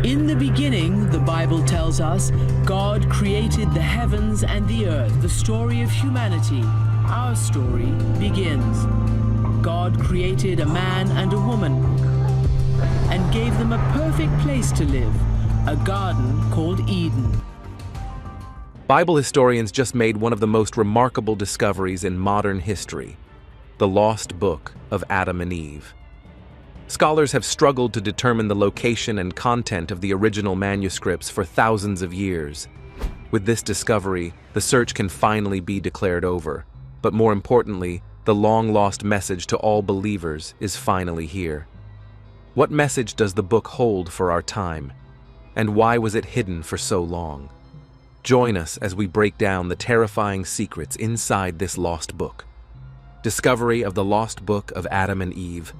In the beginning, the Bible tells us, God created the heavens and the earth. The story of humanity, our story, begins. God created a man and a woman and gave them a perfect place to live, a garden called Eden. Bible historians just made one of the most remarkable discoveries in modern history, the lost book of Adam and Eve. Scholars have struggled to determine the location and content of the original manuscripts for thousands of years. With this discovery, the search can finally be declared over. But more importantly, the long-lost message to all believers is finally here. What message does the book hold for our time? And why was it hidden for so long? Join us as we break down the terrifying secrets inside this lost book. Discovery of the lost book of Adam and Eve.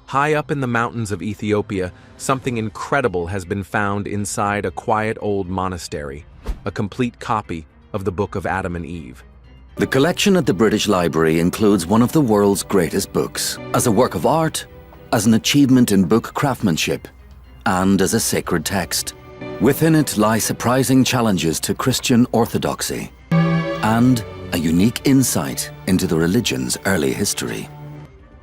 High up in the mountains of Ethiopia, something incredible has been found inside a quiet old monastery, a complete copy of the Book of Adam and Eve. The collection at the British Library includes one of the world's greatest books, as a work of art, as an achievement in book craftsmanship, and as a sacred text. Within it lie surprising challenges to Christian orthodoxy, and a unique insight into the religion's early history.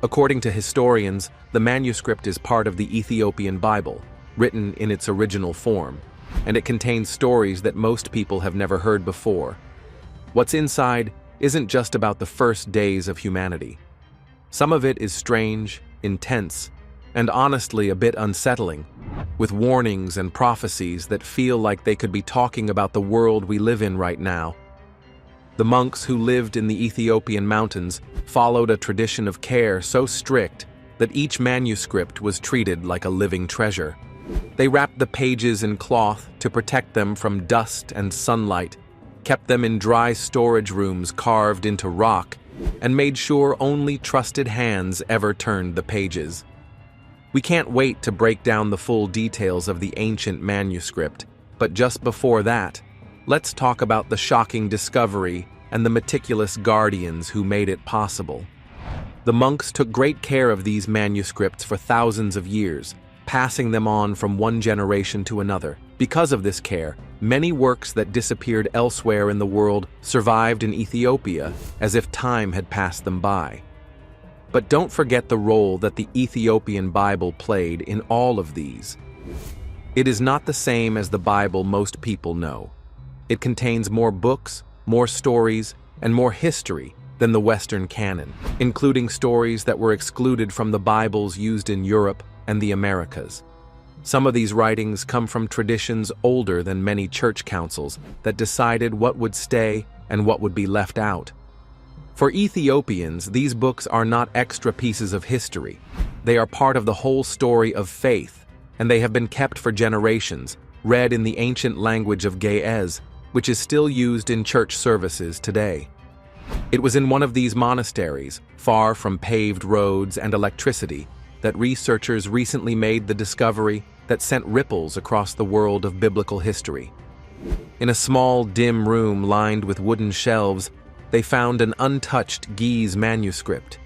According to historians, the manuscript is part of the Ethiopian Bible, written in its original form, and it contains stories that most people have never heard before. What's inside isn't just about the first days of humanity. Some of it is strange, intense, and honestly a bit unsettling, with warnings and prophecies that feel like they could be talking about the world we live in right now. The monks who lived in the Ethiopian mountains followed a tradition of care so strict that each manuscript was treated like a living treasure. They wrapped the pages in cloth to protect them from dust and sunlight, kept them in dry storage rooms carved into rock, and made sure only trusted hands ever turned the pages. We can't wait to break down the full details of the ancient manuscript, but just before that, let's talk about the shocking discovery and the meticulous guardians who made it possible. The monks took great care of these manuscripts for thousands of years, passing them on from one generation to another. Because of this care, many works that disappeared elsewhere in the world survived in Ethiopia as if time had passed them by. But don't forget the role that the Ethiopian Bible played in all of these. It is not the same as the Bible most people know. It contains more books, more stories, and more history than the Western canon, including stories that were excluded from the Bibles used in Europe and the Americas. Some of these writings come from traditions older than many church councils that decided what would stay and what would be left out. For Ethiopians, these books are not extra pieces of history. They are part of the whole story of faith, and they have been kept for generations, read in the ancient language of Ge'ez, which is still used in church services today. It was in one of these monasteries, far from paved roads and electricity, that researchers recently made the discovery that sent ripples across the world of biblical history. In a small, dim room lined with wooden shelves, they found an untouched Ge'ez manuscript.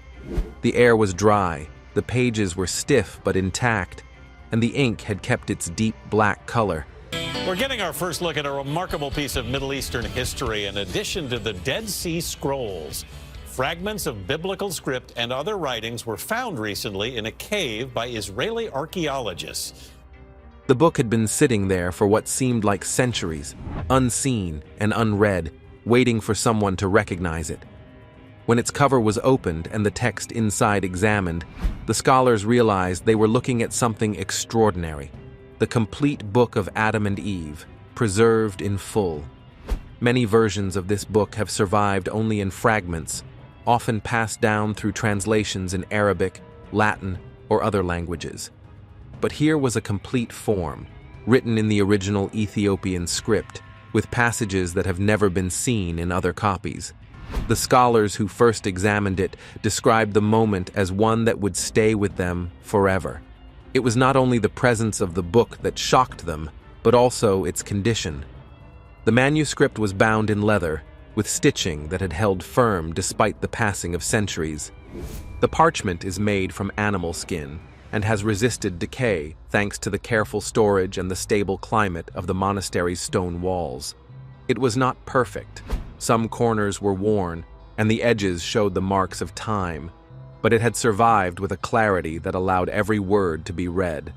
The air was dry, the pages were stiff but intact, and the ink had kept its deep black color. We're getting our first look at a remarkable piece of Middle Eastern history in addition to the Dead Sea Scrolls. Fragments of biblical script and other writings were found recently in a cave by Israeli archaeologists. The book had been sitting there for what seemed like centuries, unseen and unread, waiting for someone to recognize it. When its cover was opened and the text inside examined, the scholars realized they were looking at something extraordinary. The complete book of Adam and Eve, preserved in full. Many versions of this book have survived only in fragments, often passed down through translations in Arabic, Latin, or other languages. But here was a complete form, written in the original Ethiopian script, with passages that have never been seen in other copies. The scholars who first examined it described the moment as one that would stay with them forever. It was not only the presence of the book that shocked them, but also its condition. The manuscript was bound in leather, with stitching that had held firm despite the passing of centuries. The parchment is made from animal skin, and has resisted decay thanks to the careful storage and the stable climate of the monastery's stone walls. It was not perfect. Some corners were worn, and the edges showed the marks of time, but it had survived with a clarity that allowed every word to be read.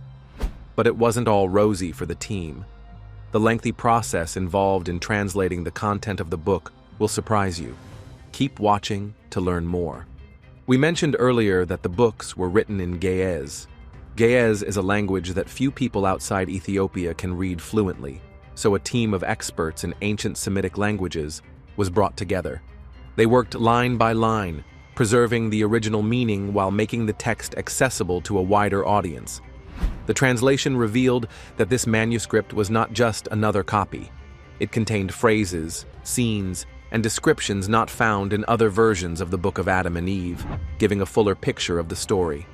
But it wasn't all rosy for the team. The lengthy process involved in translating the content of the book will surprise you. Keep watching to learn more. We mentioned earlier that the books were written in Ge'ez. Ge'ez is a language that few people outside Ethiopia can read fluently, so a team of experts in ancient Semitic languages was brought together. They worked line by line, preserving the original meaning while making the text accessible to a wider audience. The translation revealed that this manuscript was not just another copy. It contained phrases, scenes, and descriptions not found in other versions of the Book of Adam and Eve, giving a fuller picture of the story.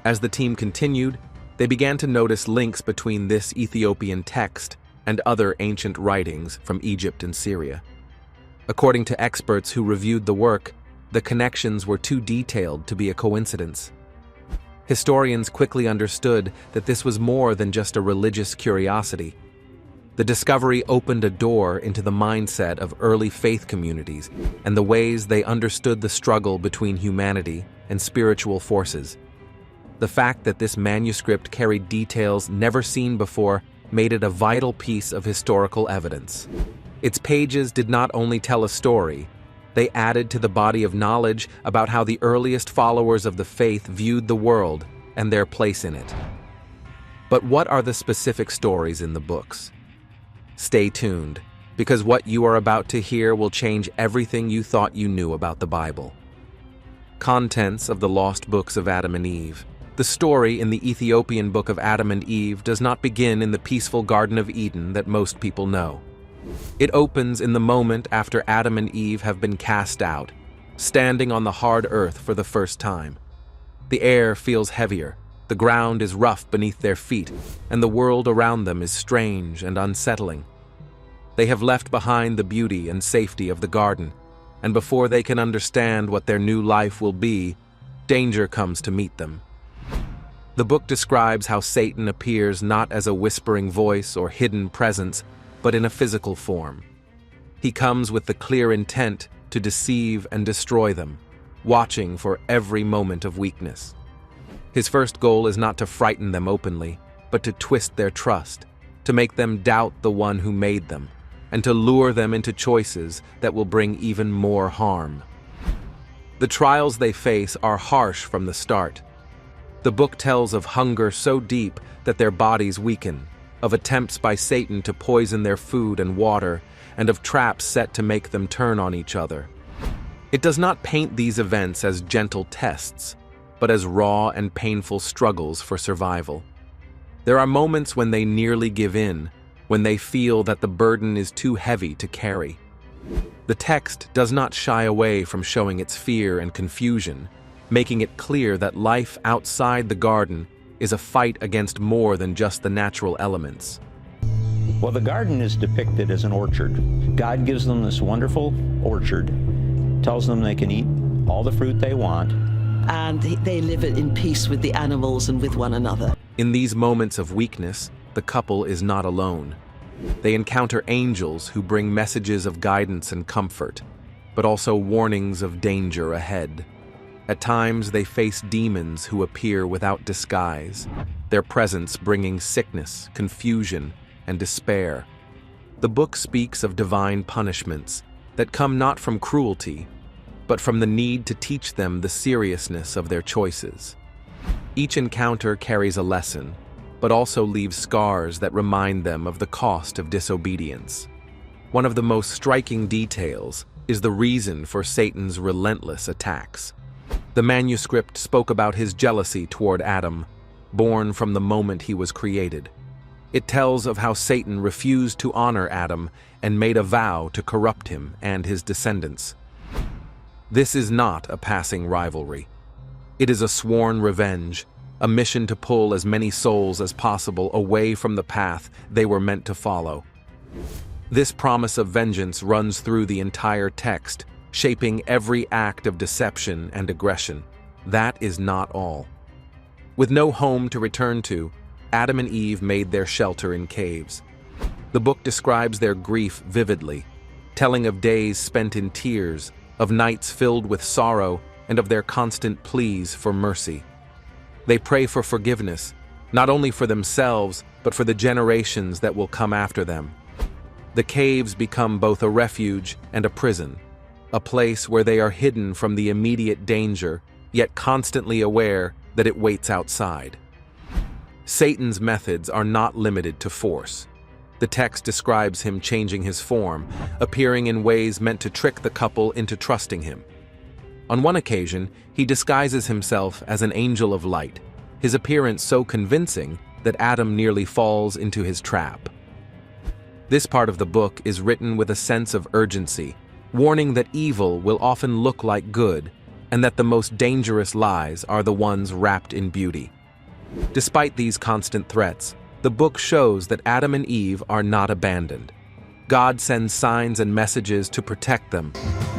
As the team continued, they began to notice links between this Ethiopian text and other ancient writings from Egypt and Syria. According to experts who reviewed the work, the connections were too detailed to be a coincidence. Historians quickly understood that this was more than just a religious curiosity. The discovery opened a door into the mindset of early faith communities and the ways they understood the struggle between humanity and spiritual forces. The fact that this manuscript carried details never seen before made it a vital piece of historical evidence. Its pages did not only tell a story, they added to the body of knowledge about how the earliest followers of the faith viewed the world and their place in it. But what are the specific stories in the books? Stay tuned, because what you are about to hear will change everything you thought you knew about the Bible. Contents of the Lost Books of Adam and Eve. The story in the Ethiopian Book of Adam and Eve does not begin in the peaceful Garden of Eden that most people know. It opens in the moment after Adam and Eve have been cast out, standing on the hard earth for the first time. The air feels heavier, the ground is rough beneath their feet, and the world around them is strange and unsettling. They have left behind the beauty and safety of the garden, and before they can understand what their new life will be, danger comes to meet them. The book describes how Satan appears not as a whispering voice or hidden presence, but in a physical form. He comes with the clear intent to deceive and destroy them, watching for every moment of weakness. His first goal is not to frighten them openly, but to twist their trust, to make them doubt the one who made them, and to lure them into choices that will bring even more harm. The trials they face are harsh from the start. The book tells of hunger so deep that their bodies weaken, of attempts by Satan to poison their food and water, and of traps set to make them turn on each other. It does not paint these events as gentle tests, but as raw and painful struggles for survival. There are moments when they nearly give in, when they feel that the burden is too heavy to carry. The text does not shy away from showing its fear and confusion, making it clear that life outside the garden is a fight against more than just the natural elements. Well, the garden is depicted as an orchard. God gives them this wonderful orchard, tells them they can eat all the fruit they want. And they live in peace with the animals and with one another. In these moments of weakness, the couple is not alone. They encounter angels who bring messages of guidance and comfort, but also warnings of danger ahead. At times, they face demons who appear without disguise, their presence bringing sickness, confusion, and despair. The book speaks of divine punishments that come not from cruelty, but from the need to teach them the seriousness of their choices. Each encounter carries a lesson, but also leaves scars that remind them of the cost of disobedience. One of the most striking details is the reason for Satan's relentless attacks. The manuscript spoke about his jealousy toward Adam, born from the moment he was created. It tells of how Satan refused to honor Adam and made a vow to corrupt him and his descendants. This is not a passing rivalry. It is a sworn revenge, a mission to pull as many souls as possible away from the path they were meant to follow. This promise of vengeance runs through the entire text, shaping every act of deception and aggression. That is not all. With no home to return to, Adam and Eve made their shelter in caves. The book describes their grief vividly, telling of days spent in tears, of nights filled with sorrow, and of their constant pleas for mercy. They pray for forgiveness, not only for themselves, but for the generations that will come after them. The caves become both a refuge and a prison, a place where they are hidden from the immediate danger, yet constantly aware that it waits outside. Satan's methods are not limited to force. The text describes him changing his form, appearing in ways meant to trick the couple into trusting him. On one occasion, he disguises himself as an angel of light, his appearance so convincing that Adam nearly falls into his trap. This part of the book is written with a sense of urgency, warning that evil will often look like good, and that the most dangerous lies are the ones wrapped in beauty. Despite these constant threats, the book shows that Adam and Eve are not abandoned. God sends signs and messages to protect them.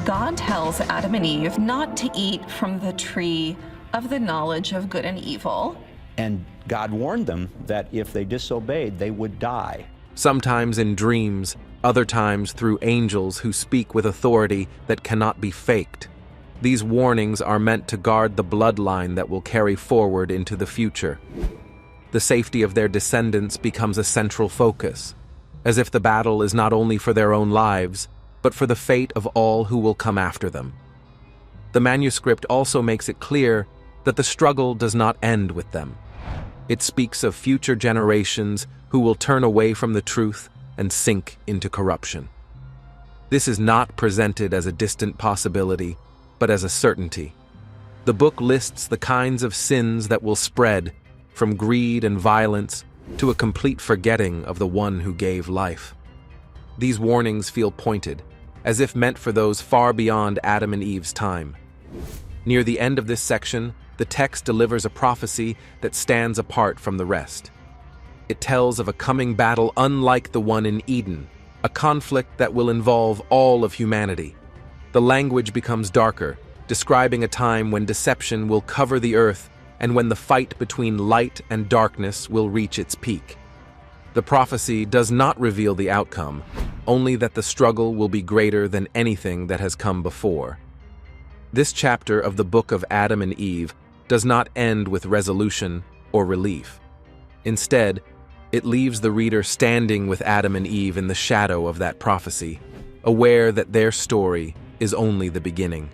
God tells Adam and Eve not to eat from the tree of the knowledge of good and evil. And God warned them that if they disobeyed, they would die. Sometimes in dreams, other times through angels who speak with authority that cannot be faked. These warnings are meant to guard the bloodline that will carry forward into the future. The safety of their descendants becomes a central focus, as if the battle is not only for their own lives, but for the fate of all who will come after them. The manuscript also makes it clear that the struggle does not end with them. It speaks of future generations who will turn away from the truth and sink into corruption. This is not presented as a distant possibility, but as a certainty. The book lists the kinds of sins that will spread, from greed and violence to a complete forgetting of the one who gave life. These warnings feel pointed, as if meant for those far beyond Adam and Eve's time. Near the end of this section, the text delivers a prophecy that stands apart from the rest. It tells of a coming battle unlike the one in Eden, a conflict that will involve all of humanity. The language becomes darker, describing a time when deception will cover the earth and when the fight between light and darkness will reach its peak. The prophecy does not reveal the outcome, only that the struggle will be greater than anything that has come before. This chapter of the book of Adam and Eve does not end with resolution or relief. Instead, it leaves the reader standing with Adam and Eve in the shadow of that prophecy, aware that their story is only the beginning.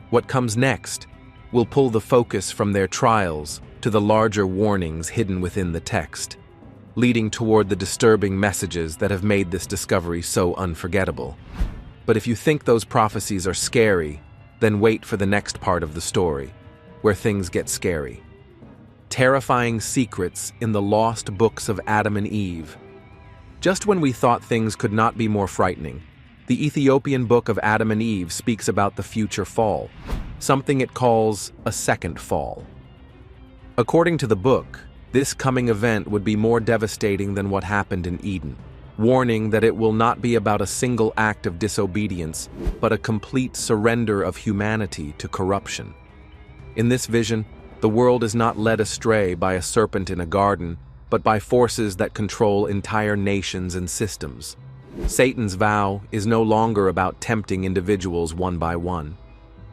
What comes next will pull the focus from their trials to the larger warnings hidden within the text, leading toward the disturbing messages that have made this discovery so unforgettable. But if you think those prophecies are scary, then wait for the next part of the story, where things get scary. Terrifying secrets in the lost books of Adam and Eve. Just when we thought things could not be more frightening, the Ethiopian book of Adam and Eve speaks about the future fall, something it calls a second fall. According to the book, this coming event would be more devastating than what happened in Eden, warning that it will not be about a single act of disobedience, but a complete surrender of humanity to corruption. In this vision, the world is not led astray by a serpent in a garden, but by forces that control entire nations and systems. Satan's vow is no longer about tempting individuals one by one.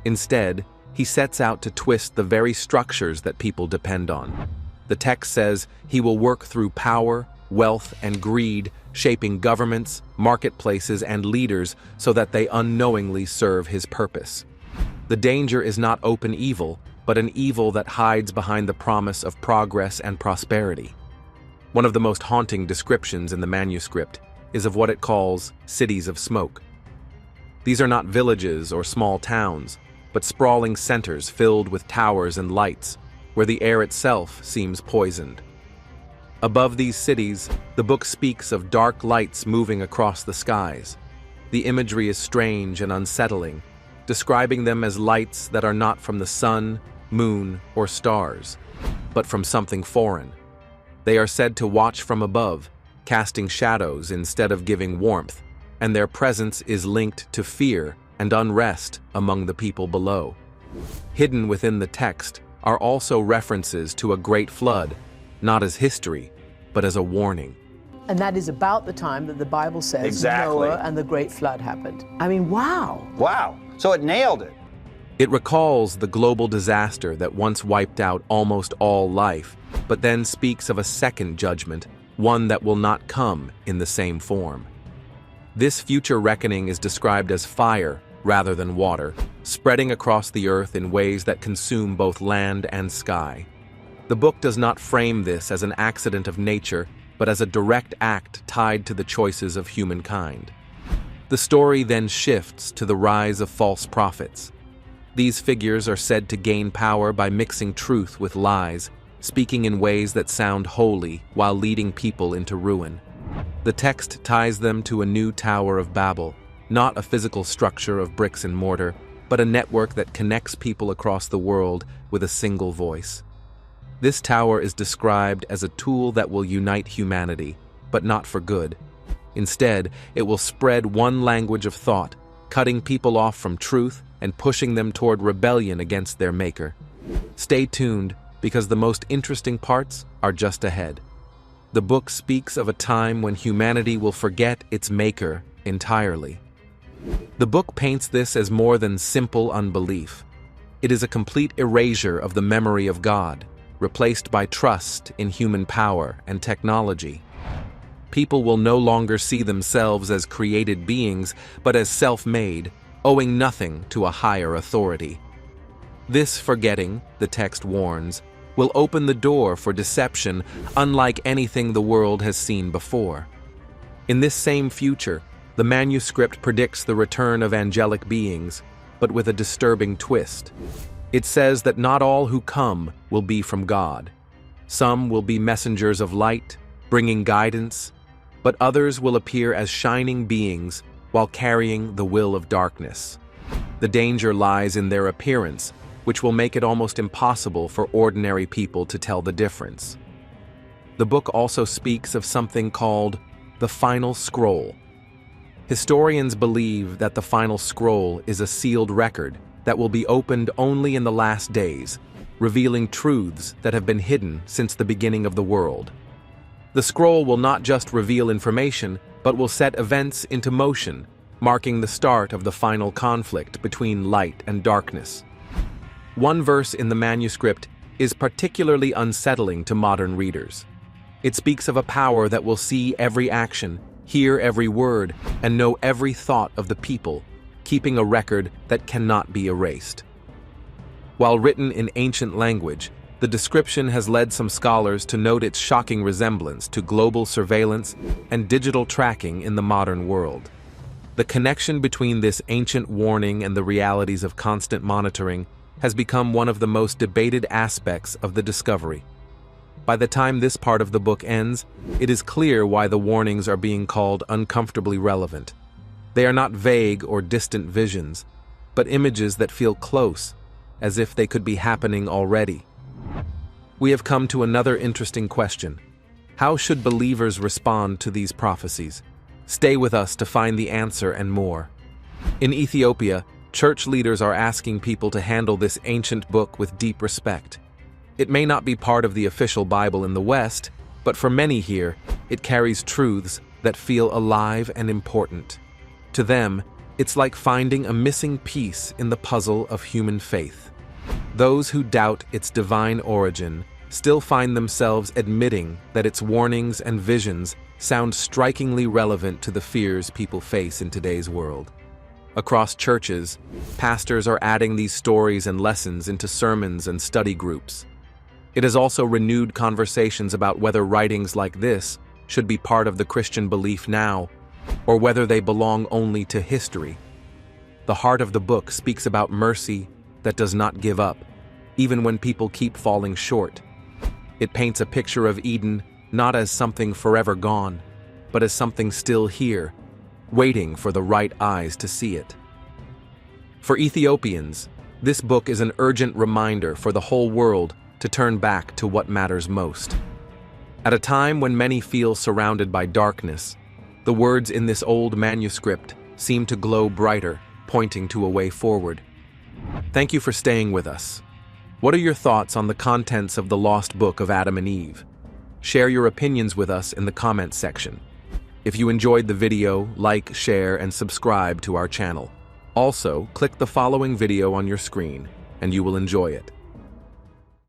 Instead, he sets out to twist the very structures that people depend on. The text says he will work through power, wealth, and greed, shaping governments, marketplaces, and leaders so that they unknowingly serve his purpose. The danger is not open evil, but an evil that hides behind the promise of progress and prosperity. One of the most haunting descriptions in the manuscript is of what it calls cities of smoke. These are not villages or small towns, but sprawling centers filled with towers and lights, where the air itself seems poisoned. Above these cities, the book speaks of dark lights moving across the skies. The imagery is strange and unsettling, describing them as lights that are not from the sun, moon, or stars, but from something foreign. They are said to watch from above, casting shadows instead of giving warmth, and their presence is linked to fear and unrest among the people below. Hidden within the text are also references to a great flood, not as history, but as a warning. And that is about the time that the Bible says Exactly. Noah and the great flood happened. I mean, wow. Wow. So it nailed it. It recalls the global disaster that once wiped out almost all life, but then speaks of a second judgment, one that will not come in the same form. This future reckoning is described as fire rather than water, spreading across the earth in ways that consume both land and sky. The book does not frame this as an accident of nature, but as a direct act tied to the choices of humankind. The story then shifts to the rise of false prophets. These figures are said to gain power by mixing truth with lies, speaking in ways that sound holy while leading people into ruin. The text ties them to a new Tower of Babel, not a physical structure of bricks and mortar, but a network that connects people across the world with a single voice. This tower is described as a tool that will unite humanity, but not for good. Instead, it will spread one language of thought, cutting people off from truth and pushing them toward rebellion against their maker. Stay tuned, because the most interesting parts are just ahead. The book speaks of a time when humanity will forget its maker entirely. The book paints this as more than simple unbelief. It is a complete erasure of the memory of God, replaced by trust in human power and technology. People will no longer see themselves as created beings, but as self-made, owing nothing to a higher authority. This forgetting, the text warns, will open the door for deception unlike anything the world has seen before. In this same future, the manuscript predicts the return of angelic beings, but with a disturbing twist. It says that not all who come will be from God. Some will be messengers of light, bringing guidance, but others will appear as shining beings while carrying the will of darkness. The danger lies in their appearance, which will make it almost impossible for ordinary people to tell the difference. The book also speaks of something called the Final Scroll. Historians believe that the Final Scroll is a sealed record that will be opened only in the last days, revealing truths that have been hidden since the beginning of the world. The scroll will not just reveal information, but will set events into motion, marking the start of the final conflict between light and darkness. One verse in the manuscript is particularly unsettling to modern readers. It speaks of a power that will see every action, hear every word, and know every thought of the people, keeping a record that cannot be erased. While written in ancient language, the description has led some scholars to note its shocking resemblance to global surveillance and digital tracking in the modern world. The connection between this ancient warning and the realities of constant monitoring has become one of the most debated aspects of the discovery. By the time this part of the book ends, it is clear why the warnings are being called uncomfortably relevant. They are not vague or distant visions, but images that feel close, as if they could be happening already. We have come to another interesting question. How should believers respond to these prophecies? Stay with us to find the answer and more. In Ethiopia, church leaders are asking people to handle this ancient book with deep respect. It may not be part of the official Bible in the West, but for many here, it carries truths that feel alive and important. To them, it's like finding a missing piece in the puzzle of human faith. Those who doubt its divine origin still find themselves admitting that its warnings and visions sound strikingly relevant to the fears people face in today's world. Across churches, pastors are adding these stories and lessons into sermons and study groups. It has also renewed conversations about whether writings like this should be part of the Christian belief now, or whether they belong only to history. The heart of the book speaks about mercy that does not give up, even when people keep falling short. It paints a picture of Eden not as something forever gone, but as something still here, waiting for the right eyes to see it. For Ethiopians, this book is an urgent reminder for the whole world to turn back to what matters most. At a time when many feel surrounded by darkness, the words in this old manuscript seem to glow brighter, pointing to a way forward. Thank you for staying with us. What are your thoughts on the contents of the lost book of Adam and Eve? Share your opinions with us in the comments section. If you enjoyed the video, like, share, and subscribe to our channel. Also, click the following video on your screen, and you will enjoy it.